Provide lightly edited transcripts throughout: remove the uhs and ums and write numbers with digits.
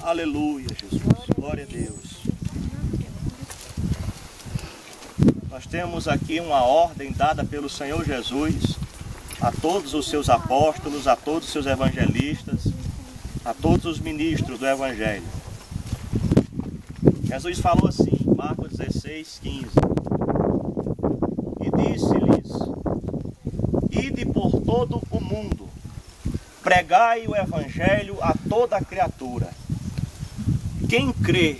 Aleluia, Jesus. Glória a Deus. Nós temos aqui uma ordem dada pelo Senhor Jesus a todos os seus apóstolos, a todos os seus evangelistas, a todos os ministros do Evangelho. Jesus falou assim, Marcos 16, 15. E disse-lhes: ide por todo o mundo, pregai o Evangelho a toda a criatura. Quem crê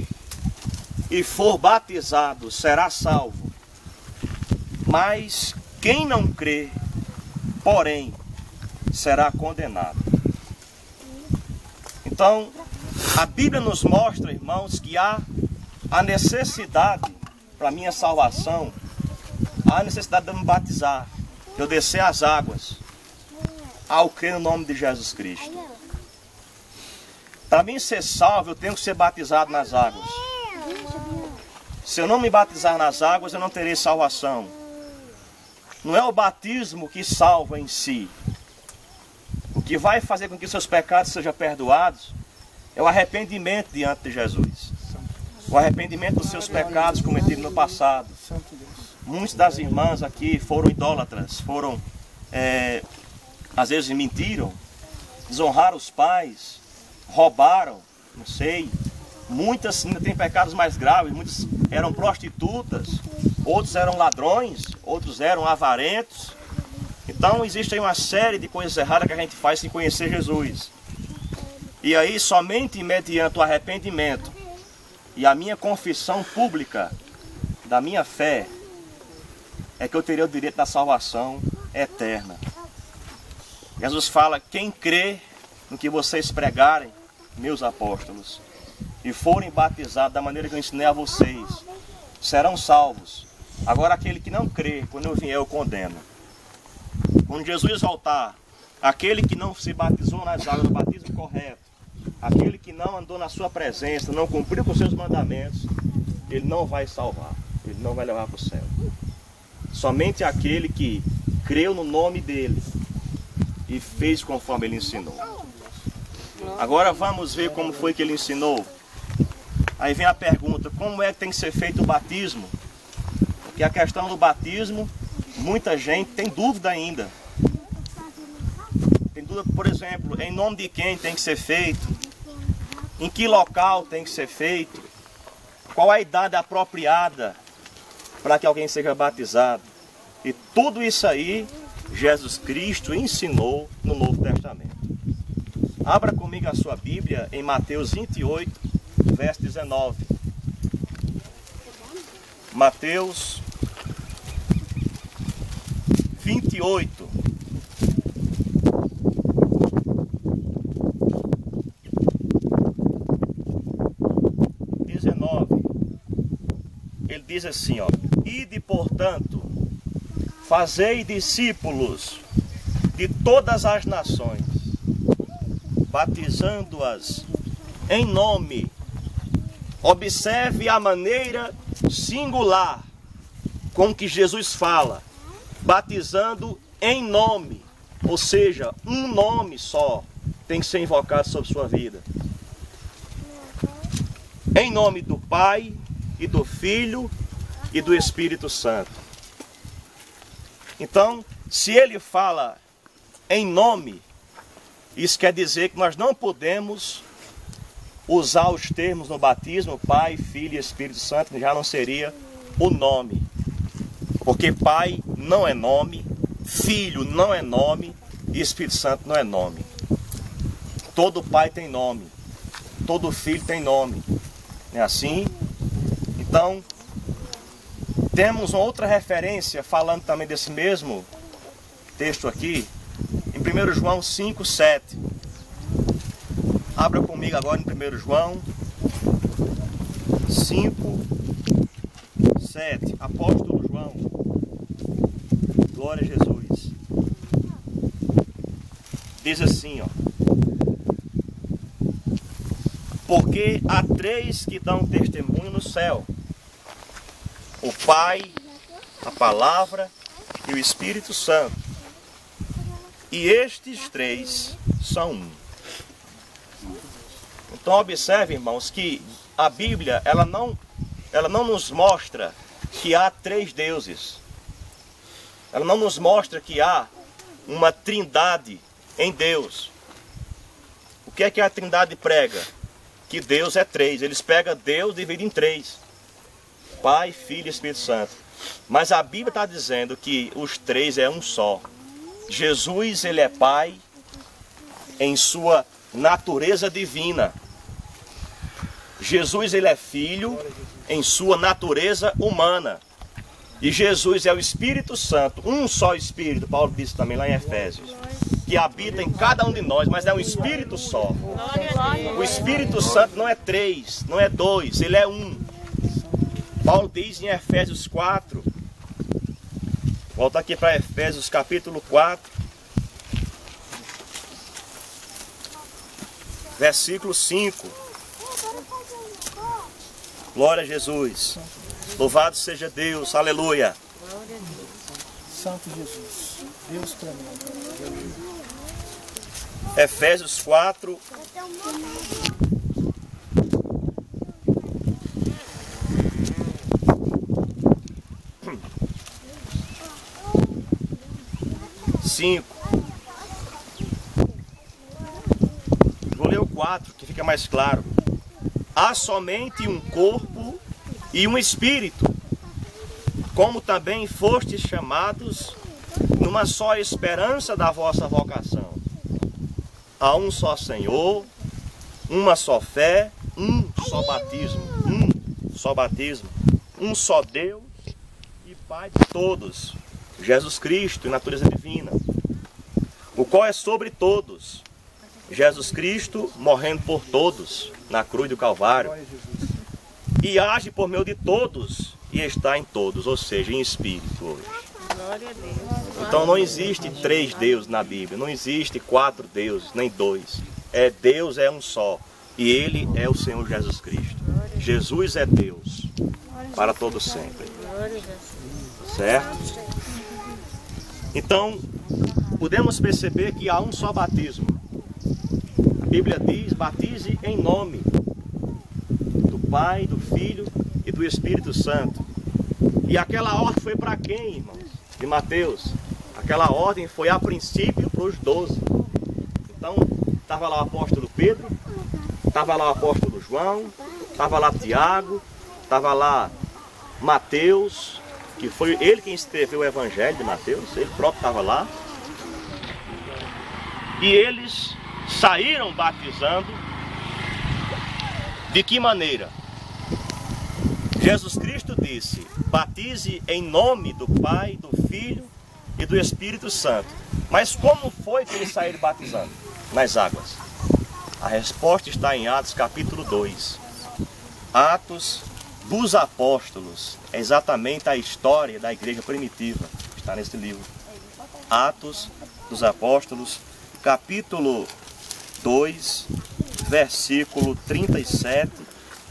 e for batizado será salvo, mas quem não crê, porém, será condenado. Então, a Bíblia nos mostra, irmãos, que há a necessidade, para a minha salvação, há a necessidade de eu me batizar, de eu descer as águas, ao crer no nome de Jesus Cristo. Para mim ser salvo, eu tenho que ser batizado nas águas. Se eu não me batizar nas águas, eu não terei salvação. Não é o batismo que salva em si. O que vai fazer com que seus pecados sejam perdoados é o arrependimento diante de Jesus. O arrependimento dos seus pecados cometidos no passado. Muitas das irmãs aqui foram idólatras, foram, às vezes mentiram, desonraram os pais, roubaram, não sei. Muitas ainda têm pecados mais graves, muitas eram prostitutas, outros eram ladrões, outros eram avarentos. Então existe aí uma série de coisas erradas que a gente faz sem conhecer Jesus. E aí somente mediante o arrependimento e a minha confissão pública da minha fé é que eu teria o direito da salvação eterna. Jesus fala: quem crê no que vocês pregarem, meus apóstolos, e forem batizados da maneira que eu ensinei a vocês, serão salvos. Agora aquele que não crê, quando eu vier eu condeno. Quando Jesus voltar, aquele que não se batizou nas águas do batismo correto, aquele que não andou na sua presença, não cumpriu com os seus mandamentos, ele não vai salvar, ele não vai levar para o céu. Somente aquele que creu no nome dele e fez conforme ele ensinou. Agora vamos ver como foi que ele ensinou. Aí vem a pergunta: como é que tem que ser feito o batismo? Porque a questão do batismo, muita gente tem dúvida ainda. Tem dúvida, por exemplo, em nome de quem tem que ser feito, em que local tem que ser feito, qual a idade apropriada para que alguém seja batizado. E tudo isso aí Jesus Cristo ensinou no Novo Testamento. Abra comigo a sua Bíblia em Mateus 28, verso 19. Mateus 28. Ele diz assim, ó: ide, portanto, fazei discípulos de todas as nações, batizando-as em nome. Observe a maneira singular com que Jesus fala, batizando em nome, ou seja, um nome só tem que ser invocado sobre sua vida. Em nome do Pai, e do Filho e do Espírito Santo. Então, se ele fala em nome, isso quer dizer que nós não podemos usar os termos no batismo Pai, Filho e Espírito Santo, que já não seria o nome. Porque Pai não é nome, Filho não é nome e Espírito Santo não é nome. Todo Pai tem nome, todo Filho tem nome. Não é assim? Então, temos uma outra referência falando também desse mesmo texto aqui, em 1 João 5, 7. Abra comigo agora em 1 João 5, 7. Apóstolo João. Glória a Jesus. Diz assim, ó: porque há três que dão testemunho no céu: o Pai, a Palavra e o Espírito Santo. E estes três são um. Então observe, irmãos, que a Bíblia ela não nos mostra que há três deuses. Ela não nos mostra que há uma trindade em Deus. O que é que a trindade prega? Que Deus é três. Eles pegam Deus dividido em três: Pai, Filho e Espírito Santo. Mas a Bíblia está dizendo que os três é um só. Jesus, ele é Pai em sua natureza divina. Jesus, ele é Filho em sua natureza humana. E Jesus é o Espírito Santo, um só Espírito, Paulo disse também lá em Efésios, que habita em cada um de nós, mas é um Espírito só. O Espírito Santo não é três, não é dois, ele é um. Paulo diz em Efésios 4, volta aqui para Efésios capítulo 4, versículo 5. Glória a Jesus. Louvado seja Deus, aleluia. Santo Jesus, Deus para mim. Efésios 4. Vou ler o 4, que fica mais claro. Há somente um corpo e um espírito, como também fostes chamados numa só esperança da vossa vocação. Há um só Senhor, uma só fé, um só batismo, um só Deus e Pai de todos, Jesus Cristo, em natureza divina, o qual é sobre todos, Jesus Cristo morrendo por todos na cruz do Calvário, e age por meio de todos e está em todos, ou seja, em espírito hoje. Então não existe três deuses na Bíblia, não existe quatro deuses, nem dois. Deus é um só, e Ele é o Senhor Jesus Cristo. Jesus é Deus para todo sempre. Certo? Então, podemos perceber que há um só batismo. A Bíblia diz: batize em nome do Pai, do Filho e do Espírito Santo. E aquela ordem foi para quem, irmãos? De Mateus. Aquela ordem foi a princípio para os 12. Então, estava lá o apóstolo Pedro, estava lá o apóstolo João, estava lá Tiago, estava lá Mateus, que foi ele quem escreveu o Evangelho de Mateus, ele próprio estava lá. E eles saíram batizando. De que maneira? Jesus Cristo disse: batize em nome do Pai, do Filho e do Espírito Santo. Mas como foi que eles saíram batizando? Nas águas. A resposta está em Atos capítulo 2. Atos dos Apóstolos. É exatamente a história da igreja primitiva. Está nesse livro. Atos dos Apóstolos, capítulo 2, versículo 37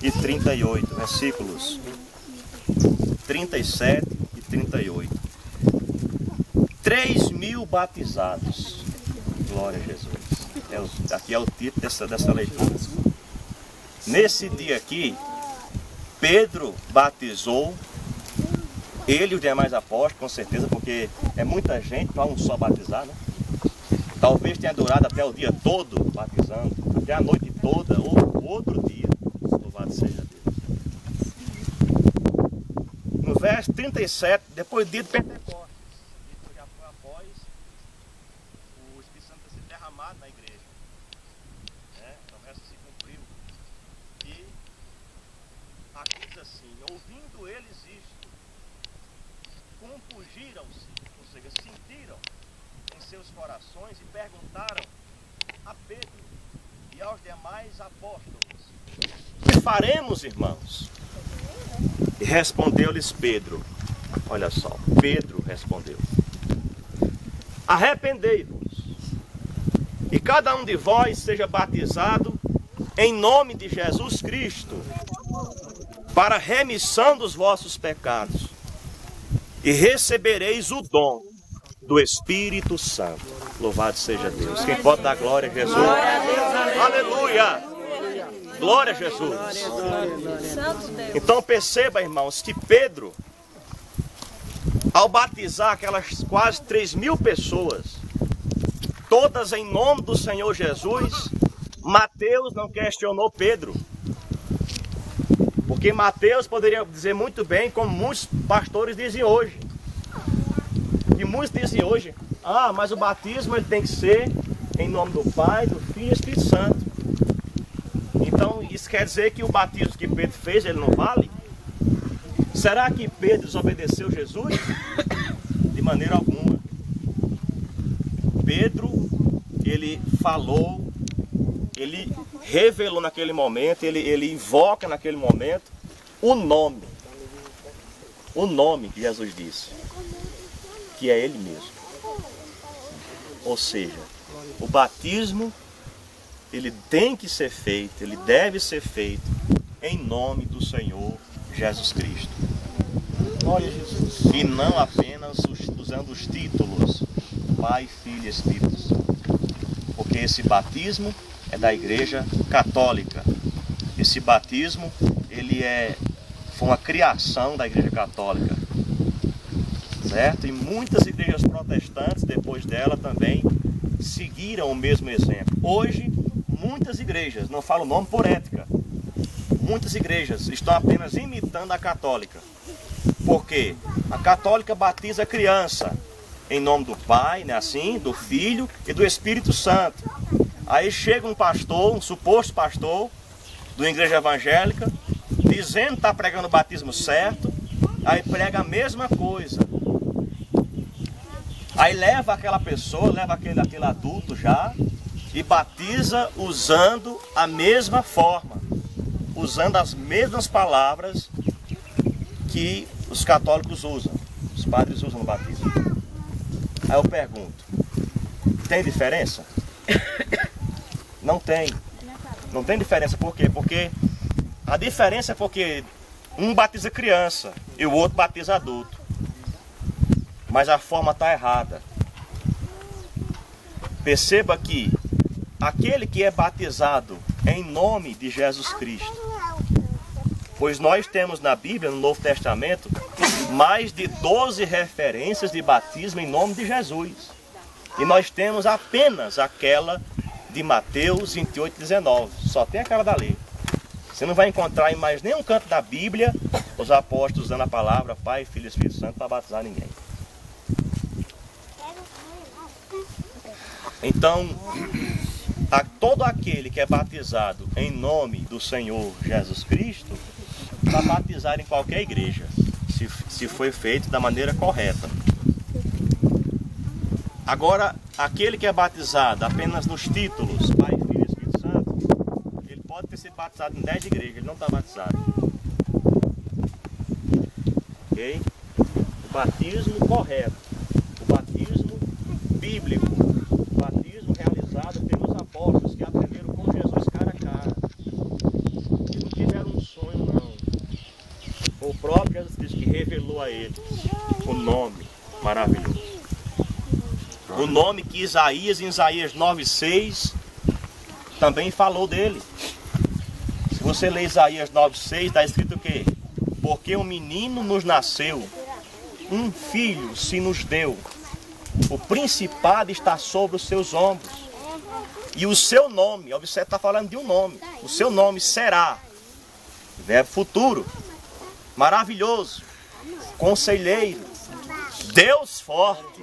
e 38. Versículos 37 e 38. 3.000 batizados. Glória a Jesus. Aqui é o título dessa leitura. Nesse dia aqui, Pedro batizou, ele e os demais apóstolos, com certeza, porque é muita gente para um só batizar, né? Talvez tenha durado até o dia todo batizando, até a noite toda, ou outro dia. Louvado seja Deus. No verso 37, depois do dia de Pentecostes, isso já foi após o Espírito Santo ter sido derramado na igreja. A promessa se cumpriu. E aqui diz assim: ouvindo eles isto, compungiram-se, ou seja, sentiram em seus corações e perguntaram a Pedro e aos demais apóstolos: que faremos, irmãos? E respondeu-lhes Pedro. Olha só, Pedro respondeu: arrependei-vos e cada um de vós seja batizado em nome de Jesus Cristo para a remissão dos vossos pecados, e recebereis o dom do Espírito Santo. Louvado seja Deus. Quem pode dar glória a Jesus? Glória a Deus, aleluia! Glória a Jesus. Então perceba, irmãos, que Pedro, ao batizar aquelas quase 3.000 pessoas, todas em nome do Senhor Jesus, Mateus não questionou Pedro. Porque Mateus poderia dizer muito bem, como muitos pastores dizem hoje. E muitos dizem hoje, mas o batismo ele tem que ser em nome do Pai, do Filho e do Espírito Santo. Então isso quer dizer que o batismo que Pedro fez, ele não vale? Será que Pedro desobedeceu Jesus? De maneira alguma. Pedro, ele falou, ele revelou naquele momento, ele invoca naquele momento o nome que Jesus disse, que é Ele mesmo. Ou seja, o batismo, ele tem que ser feito, ele deve ser feito em nome do Senhor Jesus Cristo. Glória a Jesus. E não apenas usando os títulos Pai, Filho e Espírito Santo. Porque esse batismo é da Igreja Católica. Esse batismo, foi uma criação da Igreja Católica. Certo? E muitas igrejas protestantes, depois dela, também seguiram o mesmo exemplo. Hoje, muitas igrejas, não falo o nome por ética, muitas igrejas estão apenas imitando a católica. Porque a católica batiza a criança em nome do Pai, né, assim, do Filho e do Espírito Santo. Aí chega um pastor, um suposto pastor, de uma igreja evangélica, dizendo que está pregando o batismo certo, aí prega a mesma coisa. Aí leva aquela pessoa, leva aquele adulto já, e batiza usando a mesma forma, usando as mesmas palavras que os católicos usam, os padres usam no batismo. Aí eu pergunto, tem diferença? Não tem. Não tem diferença. Por quê? Porque a diferença é porque um batiza criança e o outro batiza adulto. Mas a forma está errada. Perceba que aquele que é batizado em nome de Jesus Cristo, pois nós temos na Bíblia, no Novo Testamento, mais de 12 referências de batismo em nome de Jesus. E nós temos apenas aquela de Mateus 28, 19. Só tem aquela dali. Você não vai encontrar em mais nenhum canto da Bíblia os apóstolos usando a palavra Pai, Filho e Espírito Santo para batizar ninguém. Então, todo aquele que é batizado em nome do Senhor Jesus Cristo, para batizar em qualquer igreja, se foi feito da maneira correta. Agora, aquele que é batizado apenas nos títulos Pai, Filho e Espírito Santo, ele pode ter sido batizado em 10 igrejas, ele não está batizado. Ok? O batismo correto, o batismo bíblico, o batismo realizado pelos apóstolos que aprenderam com Jesus cara a cara. Eles não tiveram um sonho, não. O próprio Jesus Cristo que revelou a eles o nome maravilhoso. O nome que Isaías, em Isaías 9,6, também falou dele. Se você ler Isaías 9,6, está escrito o quê? Porque um menino nos nasceu, um filho se nos deu, o principado está sobre os seus ombros. E o seu nome, observe, está falando de um nome, o seu nome será, verbo futuro, maravilhoso, conselheiro, Deus forte,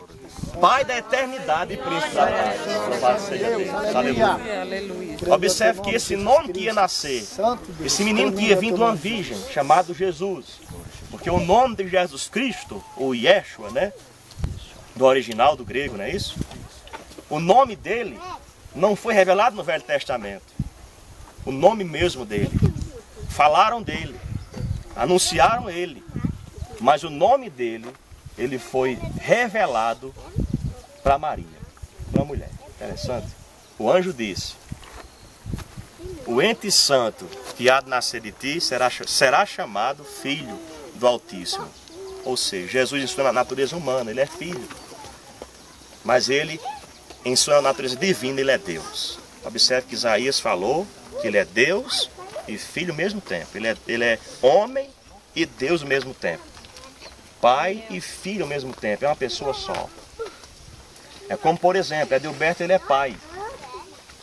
Pai da eternidade e príncipe da paz. Louvado seja Deus. Aleluia. Observe que esse nome que ia nascer, esse menino que ia vir de uma virgem, chamado Jesus. Porque o nome de Jesus Cristo, ou Yeshua, né? Do original, do grego, não é isso? O nome dele não foi revelado no Velho Testamento. O nome mesmo dele. Falaram dele. Anunciaram ele. Mas o nome dele, ele foi revelado para Maria, uma mulher. Interessante. O anjo disse: o ente santo que há de nascer de ti será chamado Filho do Altíssimo. Ou seja, Jesus em sua natureza humana, ele é filho. Mas ele, em sua natureza divina, ele é Deus. Observe que Isaías falou que ele é Deus e filho ao mesmo tempo. Ele é homem e Deus ao mesmo tempo. Pai e filho ao mesmo tempo. É uma pessoa só. É como, por exemplo, Edilberto, ele é pai.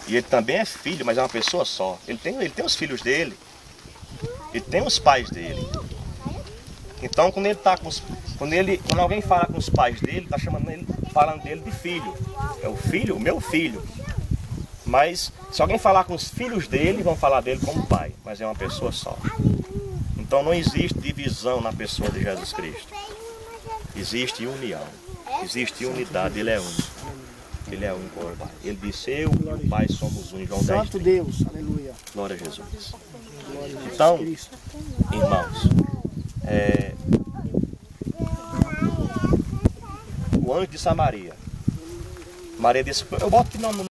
E ele também é filho, mas é uma pessoa só. Ele tem os filhos dele. Ele tem os pais dele. Então, quando alguém fala com os pais dele, está falando dele de filho. É o filho, o meu filho. Mas se alguém falar com os filhos dele, vão falar dele como pai. Mas é uma pessoa só. Então não existe divisão na pessoa de Jesus Cristo. Existe união. Existe unidade. Ele é único. Ele é único com o Pai. Ele disse, eu e o Pai somos um. João 10. Santo Deus, aleluia. Glória a Jesus. Então, irmãos, o anjo de Samaria. Maria disse, eu boto que não